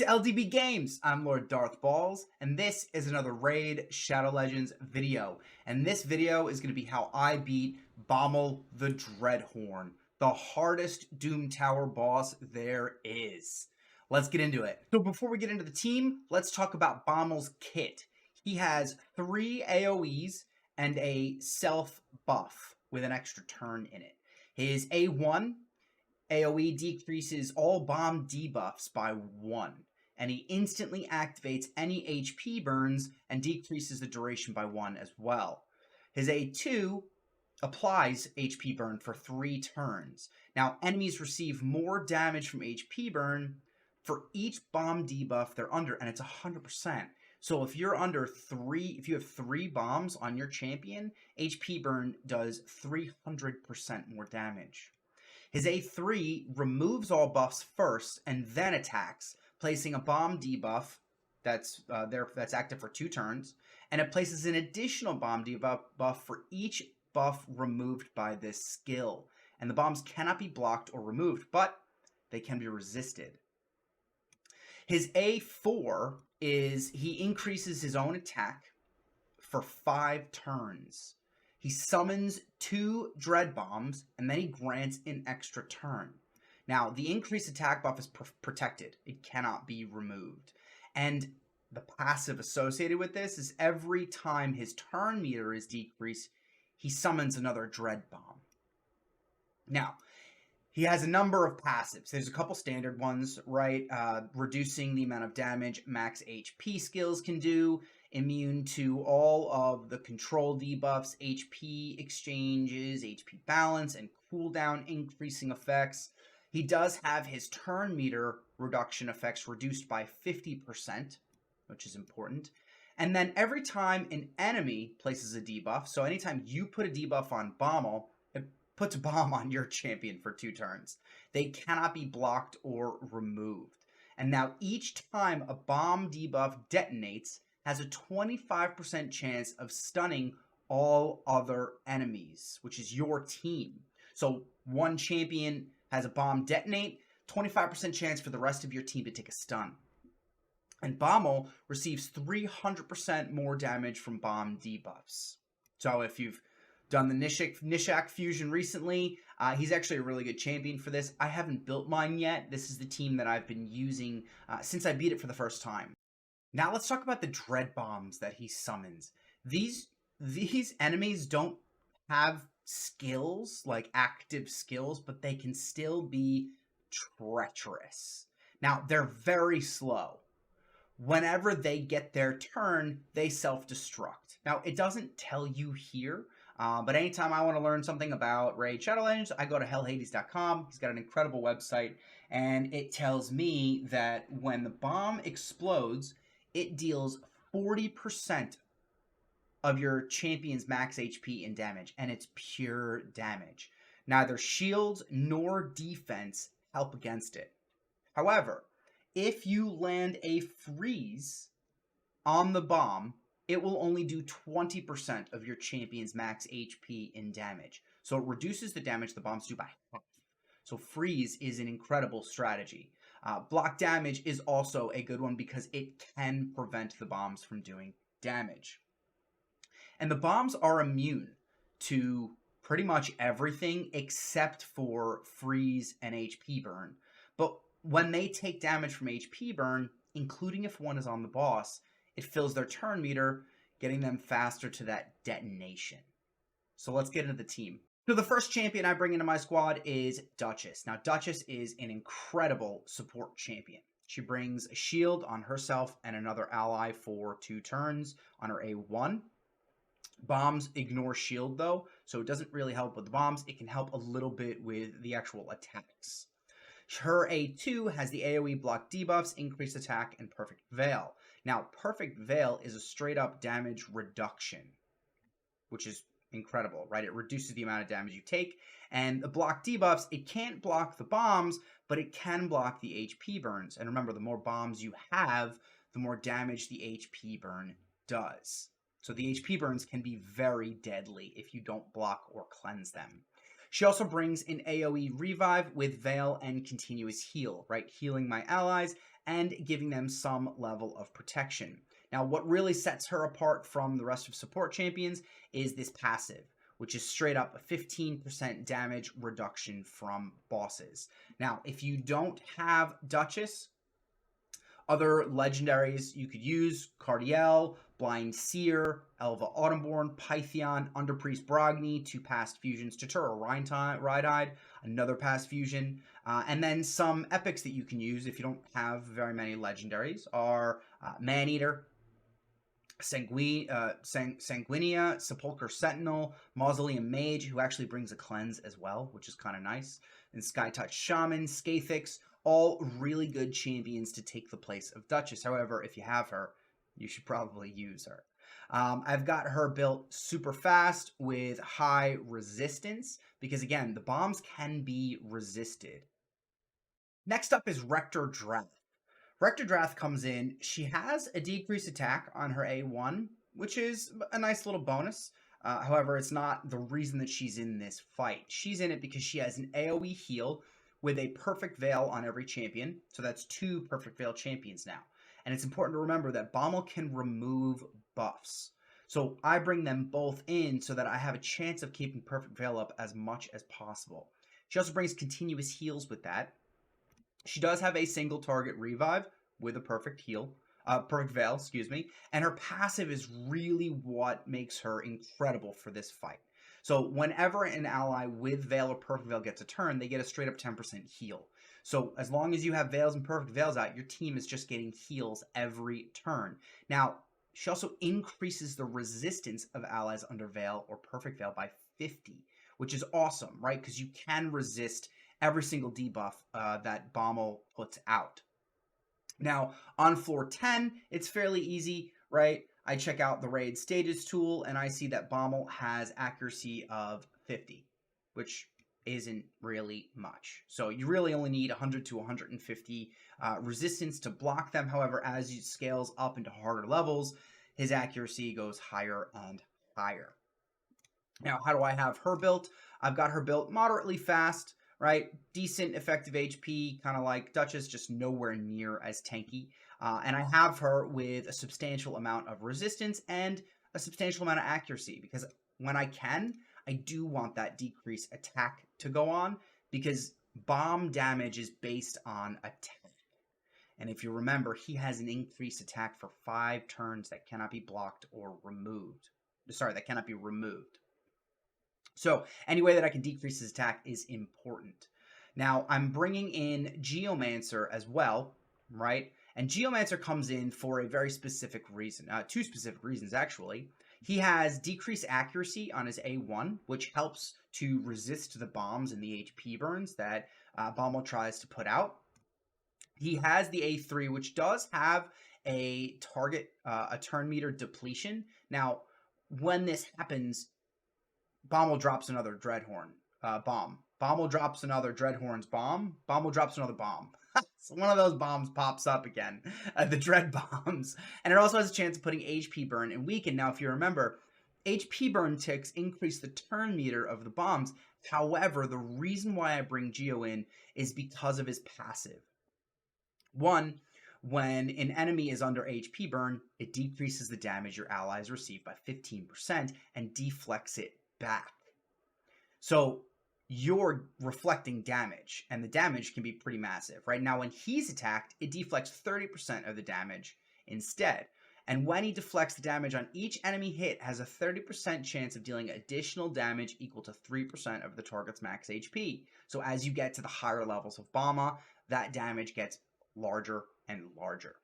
LDB Games. I'm Lord Darth Balls, and this is another Raid Shadow Legends video. And this video is going to be how I beat Bommal the DREADHORN, the hardest Doom Tower boss there is. Let's get into it. So before we get into the team, let's talk about Bommal's kit. He has 3 AoEs and a self buff with an extra turn in it. His A1 AoE decreases all bomb debuffs by 1, and he instantly activates any HP burns and decreases the duration by 1 as well. His A2 applies HP burn for 3 turns. Now, enemies receive more damage from HP burn for each bomb debuff they're under, and it's 100%. So if you're under 3, if you have 3 bombs on your champion, HP burn does 300% more damage. His A3 removes all buffs first and then attacks, placing a bomb debuff that's active for 2 turns, and it places an additional bomb debuff for each buff removed by this skill. And the bombs cannot be blocked or removed, but they can be resisted. His A4 is he increases his own attack for 5 turns. He summons 2 Dread Bombs, and then he grants an extra turn. Now, the increased attack buff is protected. It cannot be removed. And the passive associated with this is every time his turn meter is decreased, he summons another Dread Bomb. Now, he has a number of passives. There's a couple standard ones, right? Reducing the amount of damage max HP skills can do. Immune to all of the control debuffs, HP exchanges, HP balance, and cooldown increasing effects. He does have his turn meter reduction effects reduced by 50%, which is important. And then every time an enemy places a debuff, so anytime you put a debuff on Bommal, it puts a bomb on your champion for 2 turns. They cannot be blocked or removed. And now each time a bomb debuff detonates, has a 25% chance of stunning all other enemies, which is your team. So one champion has a bomb detonate, 25% chance for the rest of your team to take a stun. And Bommal receives 300% more damage from bomb debuffs. So if you've done the Nishak fusion recently, he's actually a really good champion for this. I haven't built mine yet. This is the team that I've been using since I beat it for the first time. Now let's talk about the Dread Bombs that he summons. These enemies don't have skills, like active skills, but they can still be treacherous. Now, they're very slow. Whenever they get their turn, they self-destruct. Now, it doesn't tell you here, but anytime I want to learn something about Raid Shadow Legends, I go to hellhades.com. He's got an incredible website, and it tells me that when the bomb explodes, it deals 40% of your champion's max HP in damage, and it's pure damage. Neither shields nor defense help against it. However, if you land a freeze on the bomb, it will only do 20% of your champion's max HP in damage. So it reduces the damage the bombs do by half. So freeze is an incredible strategy. Block damage is also a good one because it can prevent the bombs from doing damage. And the bombs are immune to pretty much everything except for freeze and HP burn. But when they take damage from HP burn, including if one is on the boss, it fills their turn meter, getting them faster to that detonation. So let's get into the team. So the first champion I bring into my squad is Duchess. Now, Duchess is an incredible support champion. She brings a shield on herself and another ally for 2 turns on her A1. Bombs ignore shield, though, so it doesn't really help with the bombs. It can help a little bit with the actual attacks. Her A2 has the AoE block debuffs, increased attack, and Perfect Veil. Now, Perfect Veil is a straight-up damage reduction, which is incredible, right? It reduces the amount of damage you take, and the block debuffs, it can't block the bombs, but it can block the HP burns. And remember, the more bombs you have, the more damage the HP burn does. So the HP burns can be very deadly if you don't block or cleanse them. She also brings an AoE revive with Veil and continuous heal, right? Healing my allies and giving them some level of protection. Now, what really sets her apart from the rest of support champions is this passive, which is straight up a 15% damage reduction from bosses. Now, if you don't have Duchess, other legendaries you could use: Cardiel, Blind Seer, Elva Autumnborn, Pythion, Underpriest Brogni, 2 past fusions, Tatura Ride-Eyed, another past fusion, and then some epics that you can use if you don't have very many legendaries are Maneater, Sanguinia, Sepulchre Sentinel, Mausoleum Mage, who actually brings a cleanse as well, which is kind of nice, and Skytouch Shaman, Skathix, all really good champions to take the place of Duchess. However, if you have her, you should probably use her. I've got her built super fast with high resistance because, again, the bombs can be resisted. Next up is Rector Drath. Rector Drath comes in. She has a decreased attack on her A1, which is a nice little bonus. However, it's not the reason that she's in this fight. She's in it because she has an AoE heal with a perfect veil on every champion. So that's 2 perfect veil champions now. And it's important to remember that Bommal can remove buffs. So I bring them both in so that I have a chance of keeping perfect veil up as much as possible. She also brings continuous heals with that. She does have a single target revive with a perfect veil, excuse me. And her passive is really what makes her incredible for this fight. So whenever an ally with Veil or Perfect Veil gets a turn, they get a straight up 10% heal. So as long as you have Veils and Perfect Veils out, your team is just getting heals every turn. Now, she also increases the resistance of allies under Veil or Perfect Veil by 50, which is awesome, right? Because you can resist every single debuff that Bommal puts out. Now, on floor 10, it's fairly easy, right? I check out the raid status tool and I see that Bommal has accuracy of 50, which isn't really much. So you really only need 100 to 150 resistance to block them. However, as he scales up into harder levels, his accuracy goes higher and higher. Now, how do I have her built? I've got her built moderately fast, right? Decent effective HP, kind of like Duchess, just nowhere near as tanky. And I have her with a substantial amount of resistance and a substantial amount of accuracy, because when I can, I do want that decreased attack to go on, because bomb damage is based on attack. And if you remember, he has an increased attack for 5 turns that cannot be blocked or removed. Sorry, that cannot be removed. So any way that I can decrease his attack is important. Now, I'm bringing in Geomancer as well, right? And Geomancer comes in for a very specific reason. 2 specific reasons, actually. He has decreased accuracy on his A1, which helps to resist the bombs and the HP burns that Bommal tries to put out. He has the A3, which does have a target, a turn meter depletion. Now, when this happens, Bommal drops another Dreadhorn bomb. Bommal drops another Dreadhorn's bomb. Bommal drops another bomb. So one of those bombs pops up again, the Dread bombs. And it also has a chance of putting HP burn and weaken. Now, if you remember, HP burn ticks increase the turn meter of the bombs. However, the reason why I bring Geo in is because of his passive. One, when an enemy is under HP burn, it decreases the damage your allies receive by 15% and deflects it back. So you're reflecting damage, and the damage can be pretty massive. Right now, when he's attacked, it deflects 30% of the damage instead. And when he deflects the damage on each enemy hit, has a 30% chance of dealing additional damage equal to 3% of the target's max HP. So as you get to the higher levels of Bomma, that damage gets larger and larger.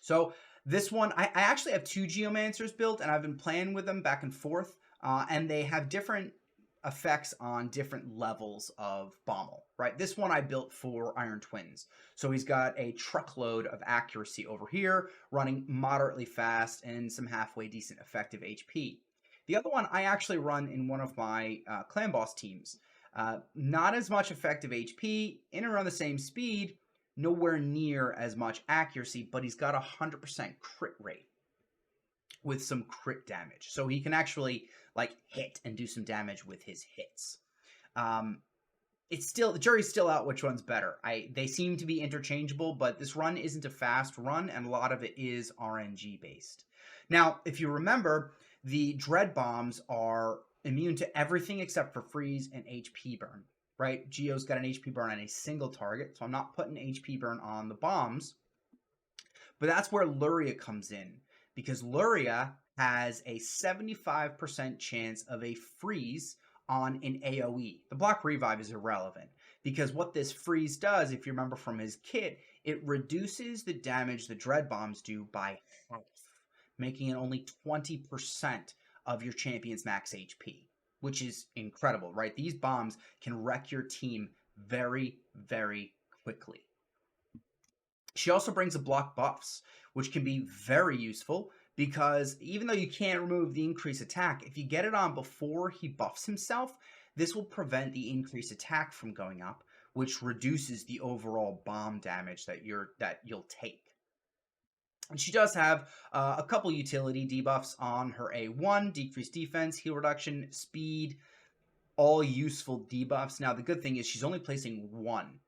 So this one, I actually have 2 Geomancers built, and I've been playing with them back and forth, and they have different effects on different levels of Bommal, right? This one I built for Iron Twins. So he's got a truckload of accuracy over here, running moderately fast and some halfway decent effective HP. The other one I actually run in one of my clan boss teams. Not as much effective HP, in and around the same speed, nowhere near as much accuracy, but he's got 100% crit rate with some crit damage. So he can actually like hit and do some damage with his hits. it's still, the jury's still out which one's better. They seem to be interchangeable, but this run isn't a fast run, and a lot of it is RNG based. Now, if you remember, the Dread Bombs are immune to everything except for freeze and HP burn, right? Geo's got an HP burn on a single target, so I'm not putting HP burn on the bombs. But that's where Luria comes in, because Luria has a 75% chance of a freeze on an AoE. The block revive is irrelevant, because what this freeze does, if you remember from his kit, it reduces the damage the Dread Bombs do by half, making it only 20% of your champion's max HP, which is incredible, right? These bombs can wreck your team very, very quickly. She also brings the block buffs, which can be very useful, because even though you can't remove the increased attack, if you get it on before he buffs himself, this will prevent the increased attack from going up, which reduces the overall bomb damage that you'll take. And she does have a couple utility debuffs on her A1, decreased defense, heal reduction, speed, all useful debuffs. Now, the good thing is she's only placing one,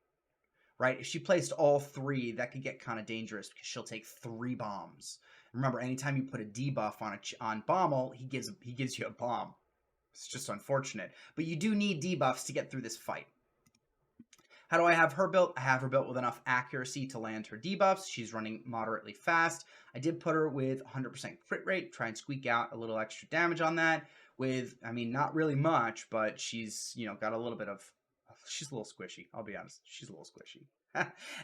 right? If she placed all three, that could get kind of dangerous, because she'll take 3 bombs. Remember, anytime you put a debuff on Bommal, he gives you a bomb. It's just unfortunate. But you do need debuffs to get through this fight. How do I have her built? I have her built with enough accuracy to land her debuffs. She's running moderately fast. I did put her with 100% crit rate, try and squeak out a little extra damage on that. With, I mean, not really much, but she's, got a little bit of, she's a little squishy. I'll be honest. She's a little squishy.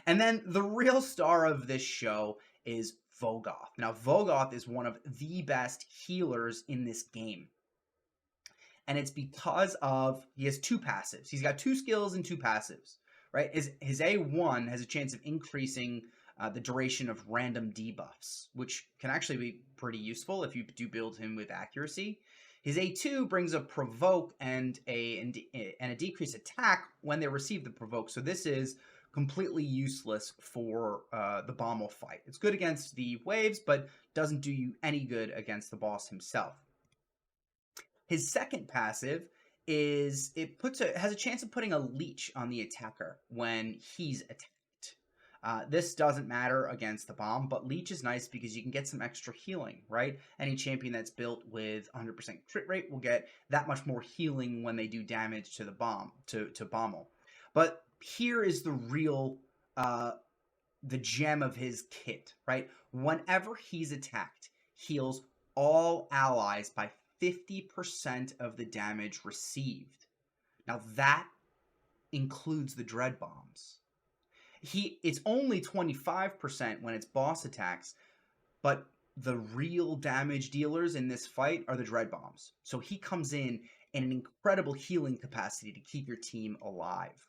And then the real star of this show is Vogoth. Now, Vogoth is one of the best healers in this game. And it's because of, he has 2 passives. He's got 2 skills and 2 passives, right? His A1 has a chance of increasing the duration of random debuffs, which can actually be pretty useful if you do build him with accuracy. His A2 brings a provoke and a decreased attack when they receive the provoke. So this is completely useless for the Bommal fight. It's good against the waves, but doesn't do you any good against the boss himself. His second passive is has a chance of putting a leech on the attacker when he's attacked. This doesn't matter against the bomb, but leech is nice because you can get some extra healing, right? Any champion that's built with 100% crit rate will get that much more healing when they do damage to the bomb, to Bommal. But here is the real, the gem of his kit, right? Whenever he's attacked, heals all allies by 50% of the damage received. Now that includes the Dread Bombs. It's only 25% when it's boss attacks, but the real damage dealers in this fight are the Dread Bombs. So he comes in an incredible healing capacity to keep your team alive.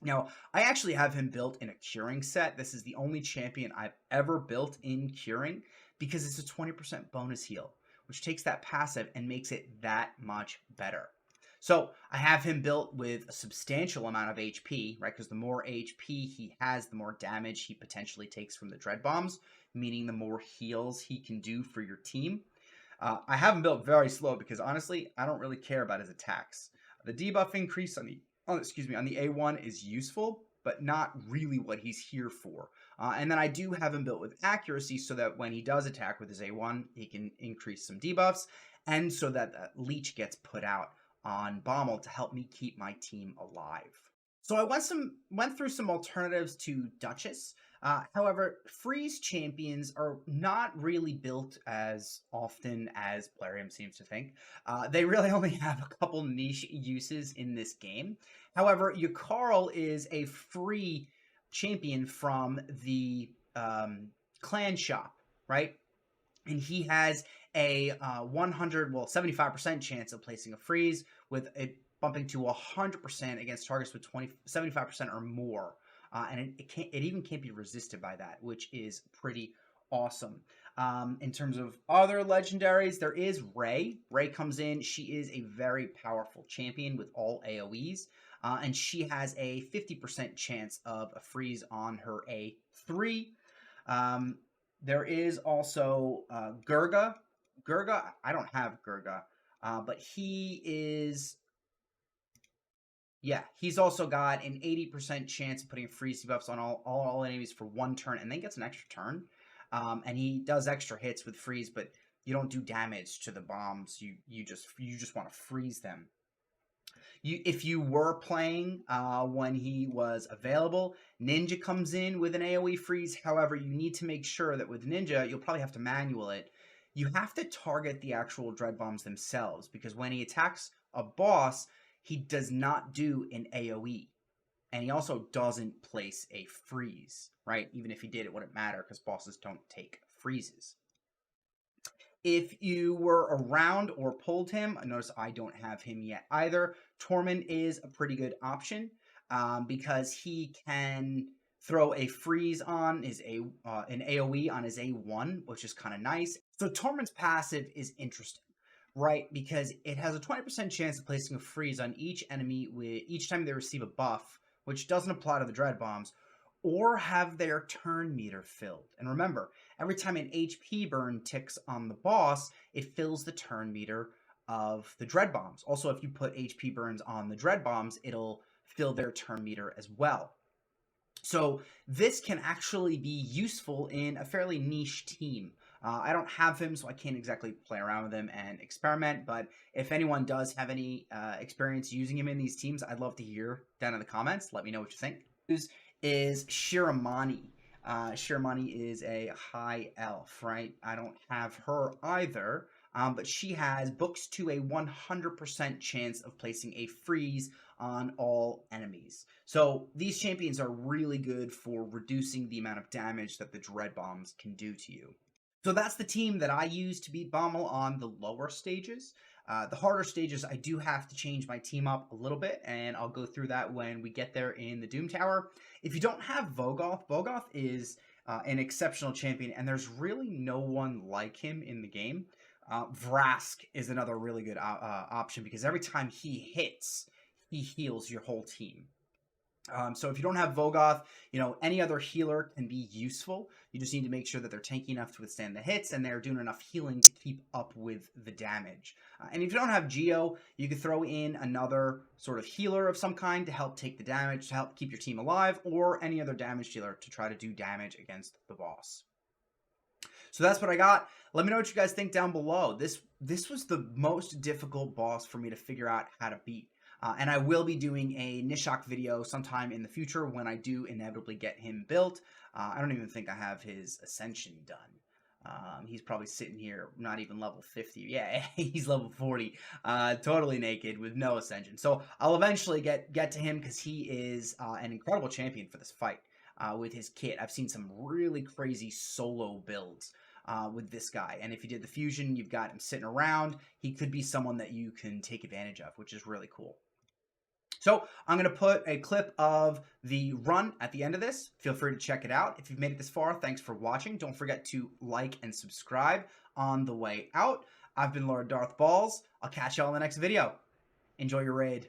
Now, I actually have him built in a curing set. This is the only champion I've ever built in curing, because it's a 20% bonus heal, which takes that passive and makes it that much better. So I have him built with a substantial amount of HP, right? Because the more HP he has, the more damage he potentially takes from the Dread Bombs, meaning the more heals he can do for your team. I have him built very slow because, honestly, I don't really care about his attacks. The debuff increase on the A1 is useful, but not really what he's here for. And then I do have him built with accuracy so that when he does attack with his A1, he can increase some debuffs, and so that leech gets put out on Bommal to help me keep my team alive. So I went through some alternatives to Duchess. However, freeze champions are not really built as often as Plarium seems to think. They really only have a couple niche uses in this game. However, Yakarl is a free champion from the clan shop, right? And he has a 75% chance of placing a freeze, with it bumping to 100% against targets with 75% or more. And it even can't be resisted by that, which is pretty awesome. In terms of other legendaries, there is Ray. Ray comes in. She is a very powerful champion with all AoEs. And she has a 50% chance of a freeze on her A3. There is also Gurga. Gurga, I don't have Gurga, but he is Yeah, he's also got an 80% chance of putting freeze debuffs on all enemies for 1 turn, and then gets an extra turn. And he does extra hits with freeze, but you don't do damage to the bombs. You just want to freeze them. If you were playing when he was available, Ninja comes in with an AoE freeze. However, you need to make sure that with Ninja, you'll probably have to manual it. You have to target the actual dread bombs themselves, because when he attacks a boss, he does not do an AoE. And he also doesn't place a freeze, right? Even if he did, it wouldn't matter because bosses don't take freezes. If you were around or pulled him, notice I don't have him yet either. Tormund is a pretty good option because he can throw a freeze on his an AoE on his A1, which is kind of nice. So Tormund's passive is interesting, right? Because it has a 20% chance of placing a freeze on each enemy with each time they receive a buff, which doesn't apply to the dread bombs, or have their turn meter filled. And remember, every time an HP burn ticks on the boss, it fills the turn meter of the dread bombs. Also, if you put HP burns on the dread bombs, it'll fill their turn meter as well. So this can actually be useful in a fairly niche team. I don't have him, so I can't exactly play around with him and experiment, but if anyone does have any experience using him in these teams, I'd love to hear down in the comments. Let me know what you think. Is Shiramani. Shiramani is a high elf, right? I don't have her either, but she has books to a 100% chance of placing a freeze on all enemies. So these champions are really good for reducing the amount of damage that the dread bombs can do to you. So that's the team that I use to beat Bommal on the lower stages. The harder stages, I do have to change my team up a little bit, and I'll go through that when we get there in the Doom Tower. If you don't have Vogoth is an exceptional champion, and there's really no one like him in the game. Vrask is another really good option because every time he hits, he heals your whole team. So if you don't have Vogoth, any other healer can be useful. You just need to make sure that they're tanky enough to withstand the hits and they're doing enough healing to keep up with the damage. And if you don't have Geo, you can throw in another sort of healer of some kind to help take the damage, to help keep your team alive, or any other damage dealer to try to do damage against the boss. So that's what I got. Let me know what you guys think down below. This was the most difficult boss for me to figure out how to beat. And I will be doing a Nishok video sometime in the future when I do inevitably get him built. I don't even think I have his Ascension done. He's probably sitting here, not even level 50. Yeah, he's level 40, totally naked with no Ascension. So I'll eventually get to him because he is an incredible champion for this fight with his kit. I've seen some really crazy solo builds with this guy. And if you did the fusion, you've got him sitting around. He could be someone that you can take advantage of, which is really cool. So I'm going to put a clip of the run at the end of this. Feel free to check it out. If you've made it this far, thanks for watching. Don't forget to like and subscribe on the way out. I've been Lord Darth Balls. I'll catch y'all in the next video. Enjoy your raid.